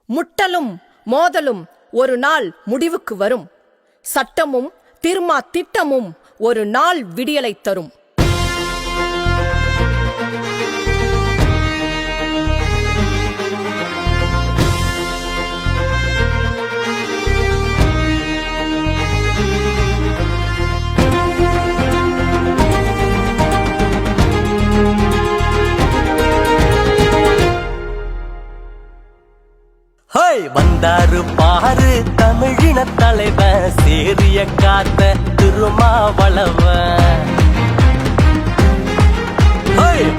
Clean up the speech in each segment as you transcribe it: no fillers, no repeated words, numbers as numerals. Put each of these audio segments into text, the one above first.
முட்டலும் மோதலும் ஒரு நாள் முடிவுக்கு வரும். சட்டமும் திருமா திட்டமும் ஒரு நாள் விடியலை தரும். வந்தாரு பாரு தமிழின தலைவன், சேரிய காத்த திருமாவளவன்.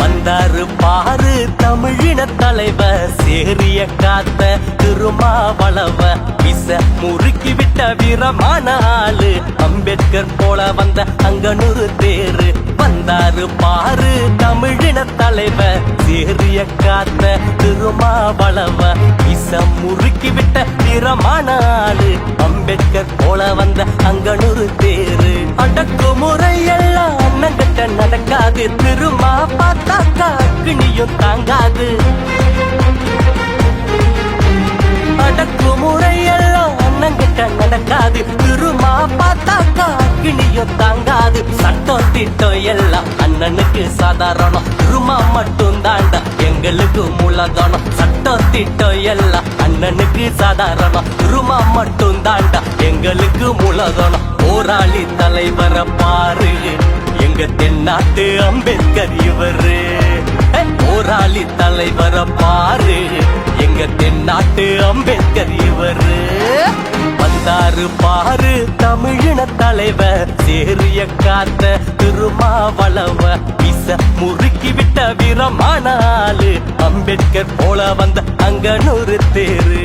வந்தாரு பாரு தமிழின தலைவன், சேரிய காத்த திருமாவளவன். விச முறுக்கி விட்ட வீரமான ஆளு, அம்பேத்கர் போல வந்த அங்கனூறு தேரு. வந்தாரு பாரு தமிழின தலைவன், சேரிய காத்த திருமாவளவன். விச முறுக்கி விட்ட வீரமான ஆளு, அம்பேத்கர் போல வந்த அங்கனூறு தேரு. அடக்குமுறை எல்லாம் அண்ணங்கிட்ட நடக்காது, திருமா பார்த்தாக்கா அக்னியும் தாங்காது. அடக்குமுறை எல்லாம் அண்ணங்கிட்ட நடக்காது, திருமா பார்த்தாக்கா அக்னியும் தாங்காது. சட்டம் திட்டம் எல்லாம் அண்ணனுக்கு சாதாரணம், திருமா மட்டும் தாண்டா எங்களுக்கு மூலதனம். சட்டம் திட்டம் எல்லாம் அண்ணனுக்கு சாதாரணம், திருமா மட்டும் தாண்டா எங்களுக்கு மூலதனம். போராளி தலைவரை பாரு, எங்க தென்னாட்டு அம்பேத்கர் இவரு. போராளி தலைவரை பாரு, எங்க தென்னாட்டு அம்பேத்கர் இவரு. வந்தாரு பாரு தமிழின தலைவர், சேரிய காத்த திருமாவளவன். விச முறுக்கி விட்ட வீரமான ஆளு, அம்பேத்கர் போல வந்த அங்கனூறு தேரு.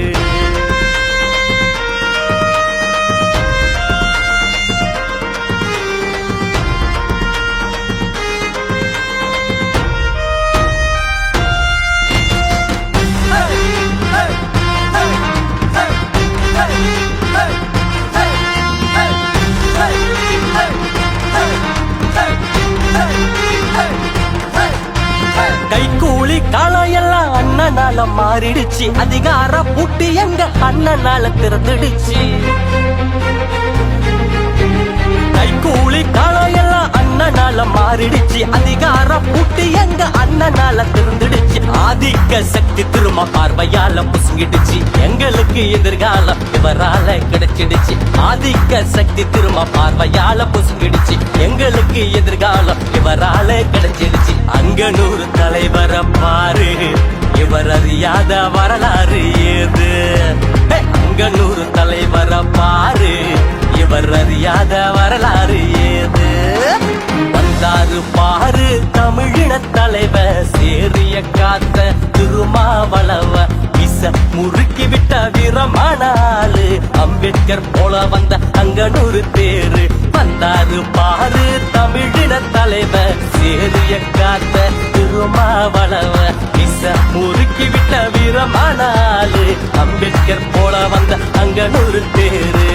கைக்கூலி காலம் எல்லாம் அண்ணனால மாறிடுச்சு, அதிகார பூட்டி எங்க அண்ணனால திறந்துடுச்சு. கைக்கூலி காலம் எல்லாம் அண்ணனால மாறிடுச்சு, அதிகார பூட்டி எங்க அண்ணனால திறந்துடுச்சு. ஆதிக்க சக்தி திரும்ப பார்வையால புசுங்கிடுச்சு, எங்களுக்கு எதிர்காலம் இவரால கிடைச்சிடுச்சு. ஆதிக்க சக்தி திரும்ப பார்வையால புசுங்கிடுச்சு, எங்களுக்கு எதிர்காலம் இவரால கிடைச்சிடுச்சு. அங்கனூறு தலைவரை பாரு, இவர் அறியாத வரலாறு ஏது. அங்கனூறு தலைவரை பாரு, இவர் அறியாத வரலாறு ஏது. வந்தாரு பாரு தமிழின தலைவர், சேரிய காத்த திருமாவளவன். விச முறுக்கி விட்ட வீரமான ஆளு, அம்பேத்கர் போல வந்த அங்கனூறு தேரு. வந்தாரு பாரு தமிழின தலைவர், சேரிய காத்த திருமாவளவன். விச முறுக்கி விட்ட வீரமான ஆளு, அம்பேத்கர் போல வந்த அங்கனூறு தேரு.